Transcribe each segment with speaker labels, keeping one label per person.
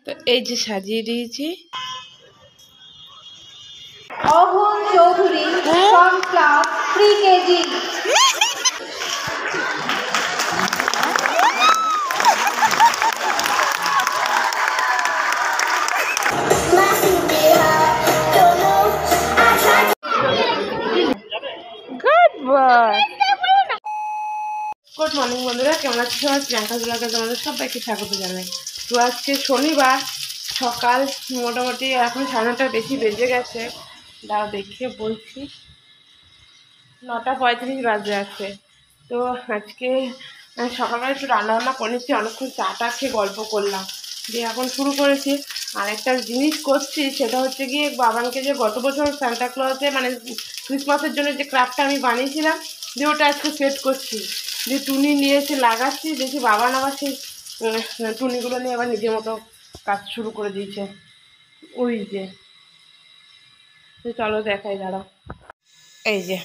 Speaker 1: তো এই যে সাজিয়ে দিয়েছি।
Speaker 2: অহন Chowdhury from class 3 KG.
Speaker 1: Good morning বন্ধুরা, কেমন আছে সবাই? প্রিয়াঙ্কা ব্লগে তোমাদের সবাইকে স্বাগত জানাই। তো আজকে শনিবার সকাল, মোটামুটি এখন 9:30 বেশি বেজে গেছে। দাঁড়া দেখিয়ে বলছি, 9:35 বাজে আছে। তো আজকে সকালবেলা একটু রান্নাবান্না করেছি, অনেকক্ষণ চা খেয়ে গল্প করলাম, দিয়ে এখন শুরু করেছি। আর একটা জিনিস করছি, সেটা হচ্ছে গিয়ে বাবানকে যে গত বছর সান্টা ক্লজে মানে ক্রিসমাসের জন্য যে ক্রাফটটা আমি বানিয়েছিলাম, দিয়ে ওটা আজকে সেট করছি। দিয়ে টুনি নিয়ে এসে লাগাচ্ছি, দেখি বাবান আবার সেই টুনিগুলো নিয়ে আবার নিজের মতো কাজ শুরু করে দিয়েছে। ওই যে চলো দেখাই, দাঁড়াও। এই যে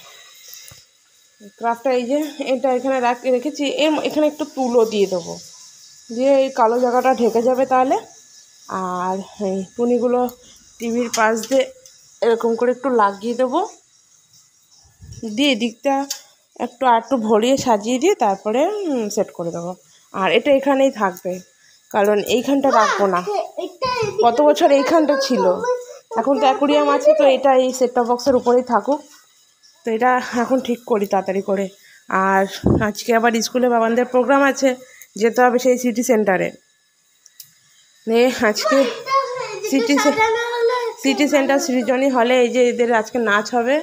Speaker 1: ক্রাফটটা, এই যে এটা এখানে রেখেছি, এখানে একটু তুলো দিয়ে দেবো, দিয়ে এই কালো জায়গাটা ঢেকে যাবে তাহলে। আর এই টুনিগুলো টিভির পাশ দিয়ে এরকম করে একটু লাগিয়ে দেবো, দিয়ে দিকটা একটু ভরিয়ে সাজিয়ে দিয়ে তারপরে সেট করে দেবো। আর এটা এখানেই থাকবে, কারণ এইখানটা রাখবো না। গত বছর এইখানটা ছিল, এখন তো অ্যাকুরিয়াম আছে, তো এটা এই সেটটপ বক্সের উপরেই থাকুক। তো এটা এখন ঠিক করি তাড়াতাড়ি করে। আর আজকে আবার স্কুলে বাবানদের প্রোগ্রাম আছে, যেতে হবে সেই সিটি সেন্টারে। আজকে সিটি সেন্টার সৃজনী হলে এই যে এদের আজকে নাচ হবে।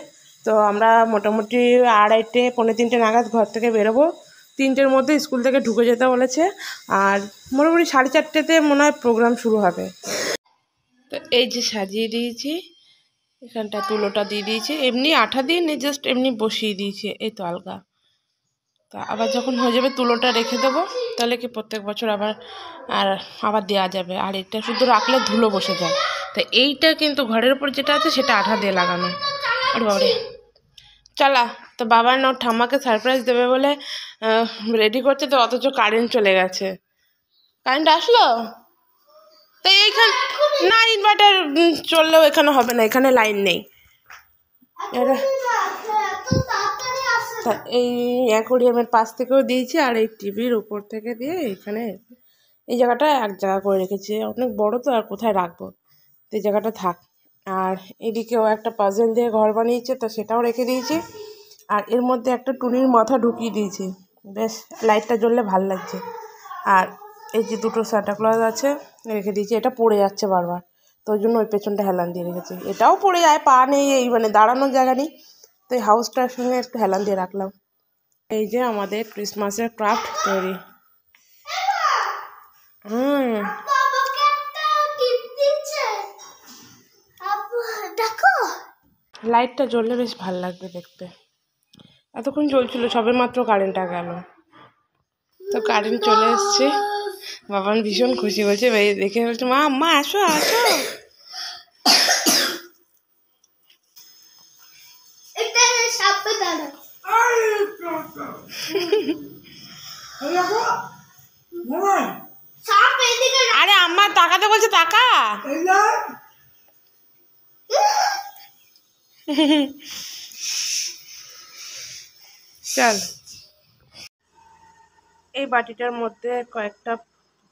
Speaker 1: তো আমরা মোটামুটি 2:30 পৌনে 3টে নাগাদ ঘর থেকে বেরোবো। 3টের মধ্যে স্কুল থেকে ঢুকে যেতে বলেছে। আর মোটামুটি 4:30তে মনে হয় প্রোগ্রাম শুরু হবে। তো এই যে সাজিয়ে দিয়েছি, এখানটা তুলোটা দিয়ে দিয়েছি, এমনি আঠা দিয়ে নিয়ে জাস্ট এমনি বসিয়ে দিয়েছি, এই তো আলগা। তা আবার যখন হয়ে যাবে তুলোটা রেখে দেবো, তাহলে কি প্রত্যেক বছর আবার দেওয়া যাবে। আর এটা শুধু রাখলে ধুলো বসে যায়। তো এইটা কিন্তু ঘরের উপর যেটা আছে সেটা আঠা দিয়ে লাগানো। আরে বাবারে, চলা। তো বাবা না ওর ঠাম্মাকে সারপ্রাইজ দেবে বলে রেডি করছে, তো অথচ কারেন্ট চলে গেছে। কারেন্ট আসলো তো এইখানে না, ইনভার্টার চললেও এখানে হবে না, এখানে লাইন নেই। এই অ্যাকোরিয়ামের পাশ থেকেও দিয়েছি, আর এই টিভির উপর থেকে দিয়ে এইখানে এই জায়গাটা এক জায়গা করে রেখেছি। অনেক বড় তো, আর কোথায় রাখবো, তো এই জায়গাটা থাক। আর এদিকেও একটা পাজেল দিয়ে ঘর বানিয়েছে, তো সেটাও রেখে দিয়েছি। আর এর মধ্যে একটা টুনির মাথা ঢুকিয়ে দিয়েছি, বেশ লাইটটা জ্বললে ভাল লাগছে। আর এই যে দুটো সান্টা ক্লজ আছে রেখে দিয়েছি, এটা পড়ে যাচ্ছে বারবার, তো ওই জন্য ওই পেছনটা হেলান দিয়ে রেখেছি। এটাও পড়ে যায়, পা নেই, এই মানে দাঁড়ানোর জায়গা নেই, তো এই হাউসটার সঙ্গে একটু হেলান দিয়ে রাখলাম। এই যে আমাদের ক্রিসমাসের ক্রাফট তৈরি। লাইটটা জ্বললে বেশ ভাল লাগবে দেখতে। এতক্ষণ জ্বলছিল, সবে মাত্র কারেন্টটা গেল। তো কারেন্ট চলে এসছে, বাবান ভীষণ খুশি হয়েছে, দেখে বলছে মা আম্মা আসো আসো। আরে আম্মা তাকাতে বলছে, তাকা। চল, এই বাটিটার মধ্যে কয়েকটা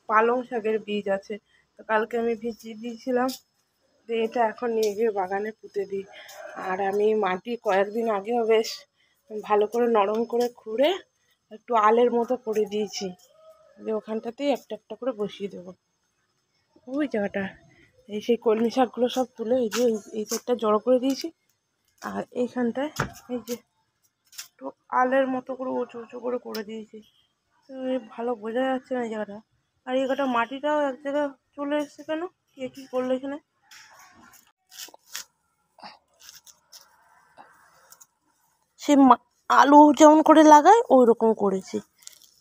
Speaker 1: পালং শাকের বীজ আছে, তো কালকে আমি ভিজিয়ে দিয়েছিলাম, তো এটা এখন নিয়ে গিয়ে বাগানে পুঁতে দিই। আর আমি মাটি কয়েকদিন আগেও বেশ ভালো করে নরম করে খুঁড়ে একটু আলের মতো করে দিয়েছি, যে ওখানটাতেই একটা একটা করে বসিয়ে দেবো। ওই জায়গাটা এই সেই কলমি শাকগুলো সব তুলে এই যে এই সাইডটা জড়ো করে দিয়েছি। আর এইখানটায় এই যে একটু আলের মতো করে উঁচু উঁচু করে দিয়েছি, তো ভালো বোঝা যাচ্ছে না এই জায়গাটা। আর এই জায়গাটা মাটিটাও এক জায়গায় চলে এসছে, কেন কে কী করলো এখানে। সে আলু যেমন করে লাগায় ওই রকম করেছি।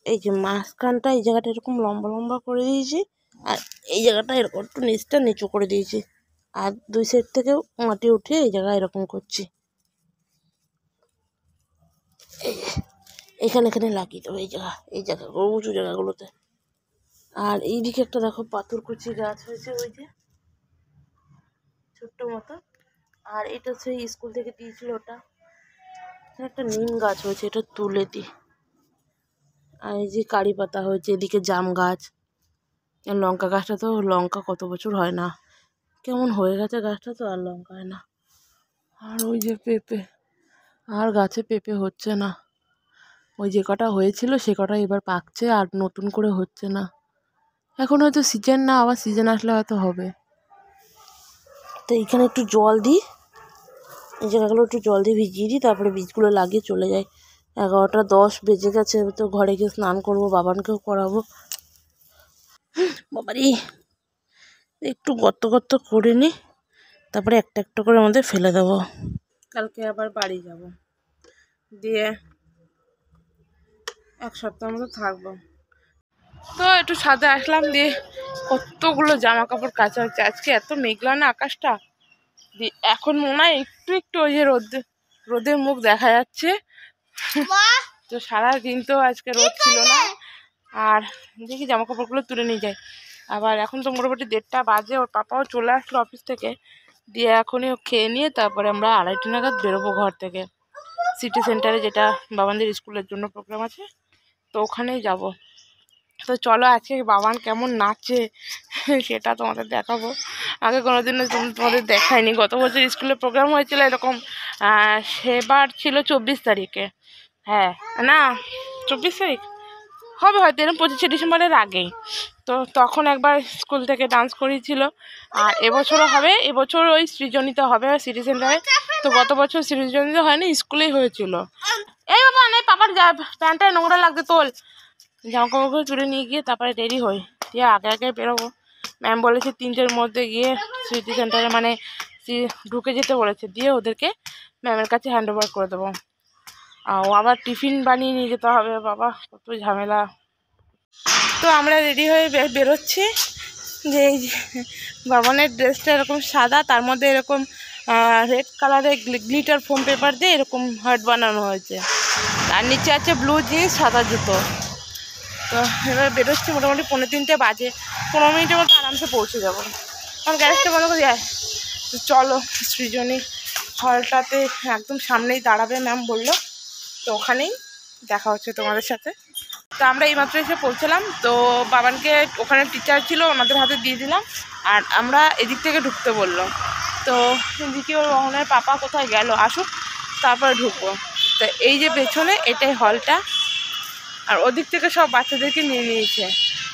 Speaker 1: এই যে মাঝখানটা এই জায়গাটা এরকম লম্বা লম্বা করে দিয়েছি, আর এই জায়গাটা এরকম একটু নিচটা নিচু করে দিয়েছি। আর দুই সাইড থেকেও মাটি উঠিয়ে এই জায়গায় এরকম করছি। এখানে লাগিয়ে দেবো এই জায়গাগুলো, উঁচু জায়গাগুলোতে। আর এইদিকে একটা দেখো পাথরকুচি গাছ হয়েছে, ওই যে ছোট্ট মতো। আর এটা হচ্ছে স্কুল থেকে দিয়েছিল ওটা। একটা নিম গাছ হয়েছে, এটা তুলে দি। আর এই যে কারি পাতা হয়েছে, এদিকে জাম গাছ। আর লঙ্কা গাছটা তো লঙ্কা কত বছর হয় না, কেমন হয়ে গেছে গাছটা, তো আর লঙ্কা হয় না। আর ওই যে পেঁপে, আর গাছে পেঁপে হচ্ছে না। ওই যে কটা হয়েছিল সে কটা এবার পাকছে, আর নতুন করে হচ্ছে না। এখন হয়তো সিজন না, আবার সিজন আসলে হয়তো হবে। তো এইখানে একটু জল দিই, এই জায়গাগুলো একটু জল দিয়ে ভিজিয়ে দিই, তারপরে বীজগুলো লাগিয়ে চলে যাই। 11টা 10 বেজে গেছে, তো ঘরে গিয়ে স্নান করবো, বাবানকেও করাবো। বাবারি, একটু গর্ত গর্ত করে নিই, তারপরে একটা একটা করে আমাদের ফেলে দেবো। কালকে আবার বাড়ি যাব, দিয়ে 1 সপ্তাহ মতো থাকবো। তো একটু ছাদে আসলাম, দিয়ে কতগুলো জামা কাপড় কাচা হচ্ছে। আজকে এত মেঘলা না আকাশটা, দিয়ে এখন মনে হয় একটু একটু ওই যে রোদের মুখ দেখা যাচ্ছে। তো সারাদিন তো আজকে রোদ ছিল না। আর দেখি জামা কাপড়গুলো তুলে নিয়ে যায়। আবার এখন তো মোটামুটি 1:30 বাজে, ওর পাপাও চলে আসলো অফিস থেকে। দিয়ে এখনই খেয়ে নিয়ে তারপরে আমরা 2:30 নাগাদ বেরোবো ঘর থেকে, সিটি সেন্টারে, যেটা বাবানদের স্কুলের জন্য প্রোগ্রাম আছে, তো ওখানেই যাব। তো চলো আজকে বাবান কেমন নাচে সেটা তোমাদের দেখাবো। আগে কোনোদিনও তোমাদের দেখায়নি। গত বছর স্কুলে প্রোগ্রাম হয়েছিল এরকম, সেবার ছিল 24 তারিখে। হ্যাঁ না, 24 তারিখ হবে হয়তো, এরকম 25শে ডিসেম্বরের আগেই। তো তখন একবার স্কুল থেকে ডান্স করিয়েছিল। আর এবছরও হবে, এবছর ওই সৃজনীতে হবে সিটি সেন্টারে। তো গত বছর সৃজনীতে হয়নি, স্কুলেই হয়েছিল। এই বাবা নেই, পাপার প্যান্টটা নোংরা লাগছে, তোল। জামা কাপড়গুলো তুলে নিয়ে গিয়ে তারপরে রেডি হই, দিয়ে আগে আগে বেরোবো। ম্যাম বলেছে 3টের মধ্যে গিয়ে সিটি সেন্টারে মানে ঢুকে যেতে বলেছে, দিয়ে ওদেরকে ম্যামের কাছে হ্যান্ড ওভার করে দেবো। ও আবার টিফিন বানিয়ে নিয়ে যেতে হবে, বাবা কত ঝামেলা। তো আমরা রেডি হয়ে বেরোচ্ছি। যে এই বাবানের ড্রেসটা এরকম সাদা, তার মধ্যে এরকম রেড কালারের গ্লিটার ফোম পেপার দিয়ে এরকম হার্ট বানানো হয়েছে। আর নিচে আছে ব্লু জিন্স, সাদা জুতো। তো এবার বেরোচ্ছি, মোটামুটি 2:45 বাজে, 15 মিনিটের মতো আরামসে পৌঁছে যাবো। আমার গ্যারেজটা বন্ধ করে যায়। তো চলো, সৃজনী হলটাতে একদম সামনেই দাঁড়াবে ম্যাম বললো, তো ওখানেই দেখা হচ্ছে তোমাদের সাথে। তো আমরা এইমাত্র এসে পৌঁছলাম। তো বাবানকে ওখানে টিচার ছিল, ওনাদের হাতে দিয়ে দিলাম। আর আমরা এদিক থেকে ঢুকতে বললো। তো এদিকে ওর ওনার পাপা কোথায় গেল, আসুক তারপরে ঢুকবো। তো এই যে পেছনে এটাই হলটা। আর ওদিক থেকে সব বাচ্চাদেরকে নিয়ে নিয়েছে,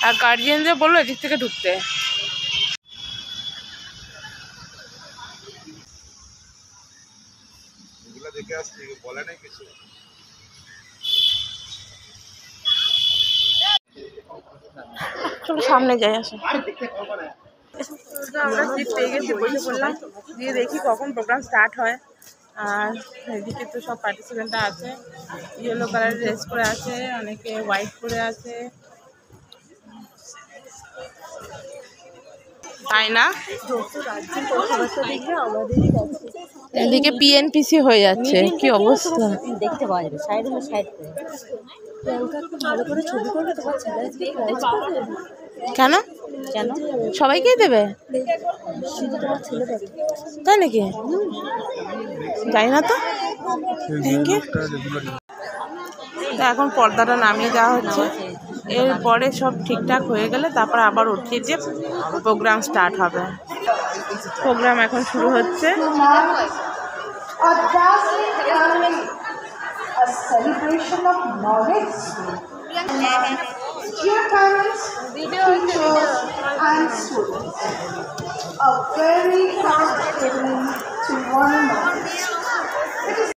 Speaker 1: আর গার্জিয়ানদের বললো এদিক থেকে ঢুকতে। চলো সামনে যাই, আসো। আমরা সিট পেয়ে গেছি, বসে পড়লাম, দিয়ে দেখি কখন প্রোগ্রাম স্টার্ট হয়। আর এদিকে তো সব পার্টিসিপেন্টরা আছে, ইয়েলো কালারের ড্রেস পরে আছে, অনেকে হোয়াইট পরে আছে, তাই না? এদিকে পিএনপিসি হয়ে যাচ্ছে, কি অবস্থা
Speaker 3: দেখতে পাওয়া যাবে সাইড ভালো করে ছবি করবে তোমার ছেলে
Speaker 1: কেন
Speaker 3: কেন
Speaker 1: সবাইকেই দেবে,
Speaker 3: শুধু তোমার ছেলে দেবে
Speaker 1: তাই নাকি? জানি না তো। Thank you. তো এখন পর্দাটা নামিয়ে দেওয়া হচ্ছে, এরপরে সব ঠিকঠাক হয়ে গেলে তারপর আবার উঠিয়ে দিয়ে প্রোগ্রাম স্টার্ট হবে। প্রোগ্রাম এখন শুরু হচ্ছে।
Speaker 2: A dazzling ceremony, a celebration of knowledge. Dear parents, teachers, and students, a very kind evening to one another. It is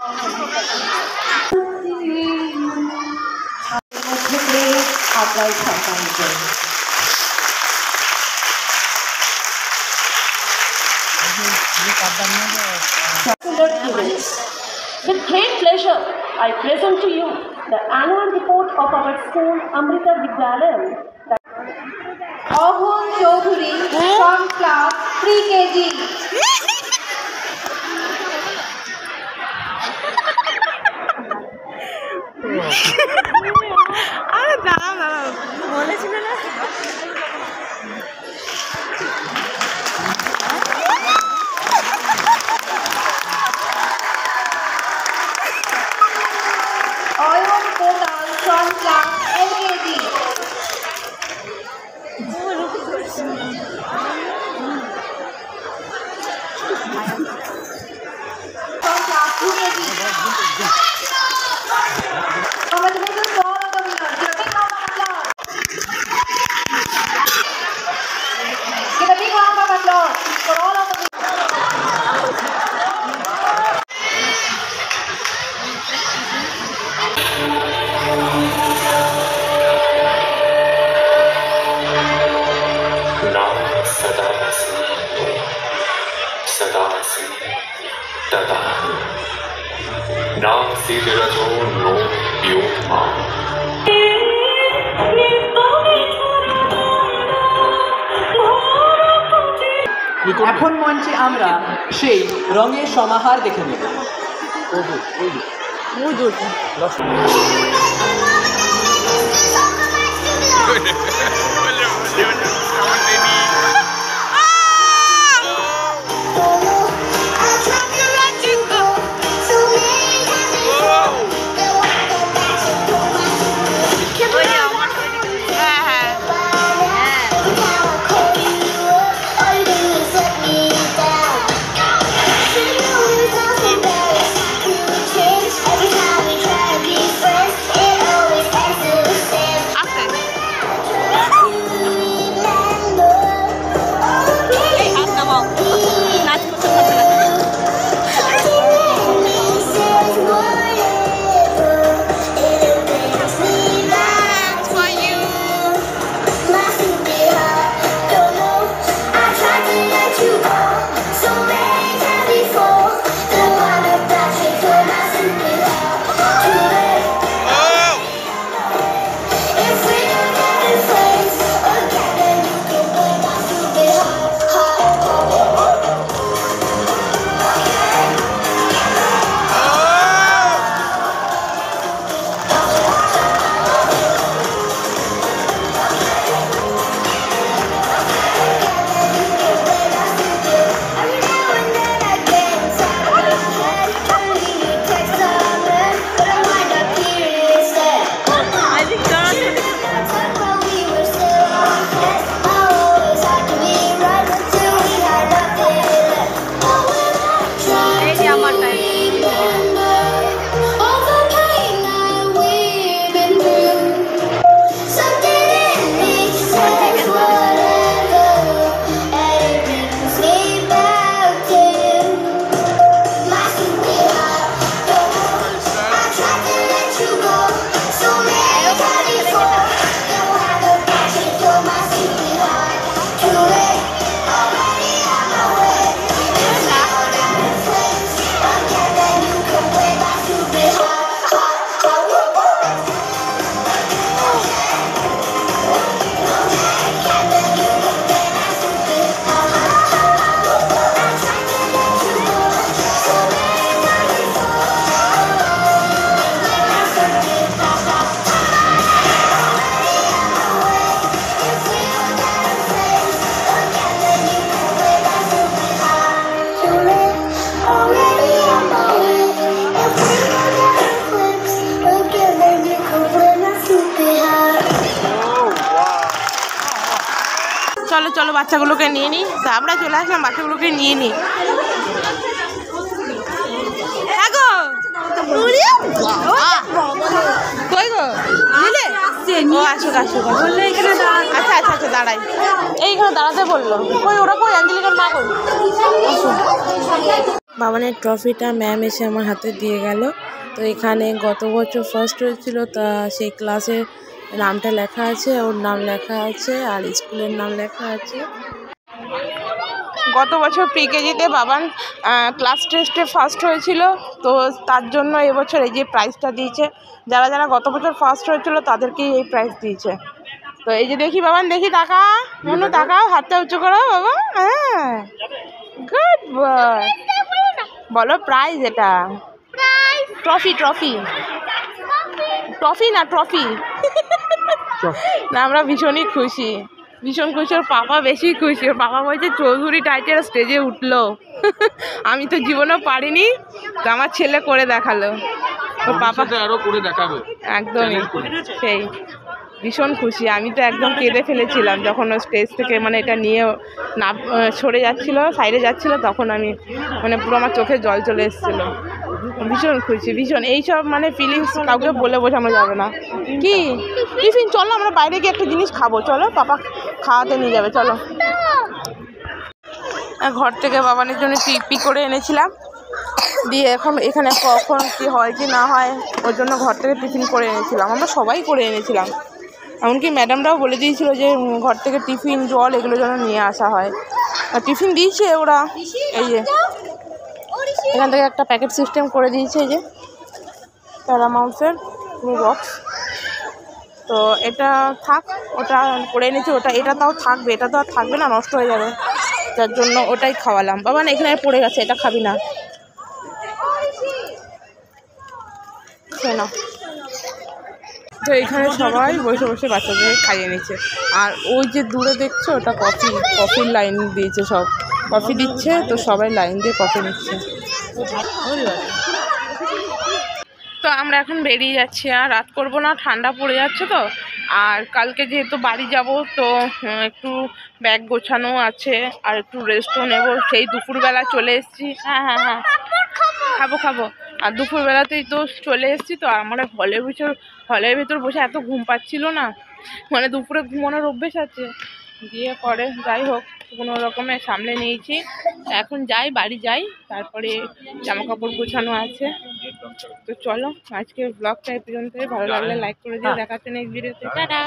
Speaker 4: With great pleasure, I present to you the annual report of our school, Amrita Vidyalayam.
Speaker 2: Ahun Chaudhary from class 3 kg.
Speaker 1: আরে দাঁড়াও, বলেছিল না
Speaker 5: सदा स्नेह सदा स्नेह तदा नासीद रजो नो व्योमा
Speaker 6: এখন মঞ্চে আমরা সেই রঙের সমাহার দেখে নেব।
Speaker 1: চলো চলো বাচ্চাগুলোকে নিয়ে নিই। তা আমরা চলে আসলাম বাচ্চাগুলোকে নিয়ে নিই। কই গো ও আসুক আসুক আচ্ছা আচ্ছা আচ্ছা দাঁড়াই এইখানে দাঁড়াতে বললো। কই ওরা কই আঞ্জলিকার মা কই? বাবানের ট্রফিটা ম্যাম এসে আমার হাতে দিয়ে গেল। তো এখানে গত বছর ফার্স্ট হয়েছিল, তা সেই ক্লাসের নামটা লেখা আছে, ওর নাম লেখা আছে আর স্কুলের নাম লেখা আছে। গত বছর প্রিকেজিতে বাবান ক্লাস টেস্টে ফার্স্ট হয়েছিল, তো তার জন্য এবছর এই যে প্রাইজটা দিয়েছে। যারা যারা গত বছর ফার্স্ট হয়েছিল তাদেরকেই এই প্রাইজ দিয়েছে। তো এই যে দেখি বাবান, দেখি টাকা মনে টাকাও হাতটা উঁচু করো বাবা। হ্যাঁ গুড বয়। বলো প্রাইজ, এটা ট্রফি ট্রফি ট্রফি না ট্রফি না। আমরা ভীষণই খুশি, ভীষণ খুশি। ওর পাপা বেশি খুশি। ওর পাপা বলছে চৌধুরী টাইটেল স্টেজে উঠলো। আমি তো জীবনেও পারিনি, তো আমার ছেলে করে দেখালো। ওর পাপা আরো করে দেখাবে একদমই সেই। ভীষণ খুশি। আমি তো একদম কেঁদে ফেলেছিলাম যখন ও স্টেজ থেকে মানে এটা নিয়ে না সরে যাচ্ছিলো, সাইডে যাচ্ছিলো, তখন আমি মানে পুরো আমার চোখে জল চলে এসেছিলো। ভীষণ খুশি, ভীষণ। এইসব মানে ফিলিংস কাউকে বলে বোঝানো যাবে না। কি টিফিন, চলো আমরা বাইরে গিয়ে একটা জিনিস খাবো, চলো পাপা খাওয়াতে নিয়ে যাবে, চলো। ঘর থেকে বাবানের জন্য টিপি করে এনেছিলাম, দিয়ে এখন এখানে কখন কি হয় কি না হয় ওর জন্য ঘর থেকে টিফিন করে এনেছিলাম। আমরা সবাই করে এনেছিলাম। এমনকি ম্যাডামরাও বলে দিয়েছিল যে ঘর থেকে টিফিন জল এগুলো যেন নিয়ে আসা হয়। আর টিফিন দিয়েছে ওরা, এই যে এখান থেকে একটা প্যাকেট সিস্টেম করে দিয়েছে, এই যে প্যারামাউন্টসের পুরো বক্স। তো এটা থাক, ওটা করে এনেছি, ওটা এটা তাও থাকবে, এটা তো আর থাকবে না, নষ্ট হয়ে যাবে, যার জন্য ওটাই খাওয়ালাম। বাবা না এখানে পড়ে গেছে, এটা খাবি না, না। তো এখানে সবাই বসে বসে বাচ্চাদের খাইয়ে নিচ্ছে। আর ওই যে দূরে দেখছো ওটা কফির লাইন দিয়েছে, সব কফি দিচ্ছে, তো সবাই লাইন দিয়ে কফি নিচ্ছে। তো আমরা এখন বেরিয়ে যাচ্ছি, আর রাত করবো না, ঠান্ডা পড়ে যাচ্ছে তো। আর কালকে যেহেতু বাড়ি যাব, তো একটু ব্যাগ গোছানো আছে, আর একটু রেস্টও নেব। সেই দুপুরবেলা চলে এসেছি, হ্যাঁ খাবো। আর দুপুরবেলাতেই তো চলে এসেছি, তো আমার হলের ভিতর বসে এত ঘুম পাচ্ছিল না, মানে দুপুরে ঘুমানোর অভ্যেস আছে, দিয়ে পরে যাই হোক কোনো রকমে সামলে নিয়েছি। এখন বাড়ি যাই, তারপরে জামা কাপড় গোছানো আছে। তো চলো আজকে ব্লগটা এই পর্যন্তই, ভালো লাগলে লাইক করে দিও, দেখাচ্ছে নেক্সট ভিডিওতে, টাটা।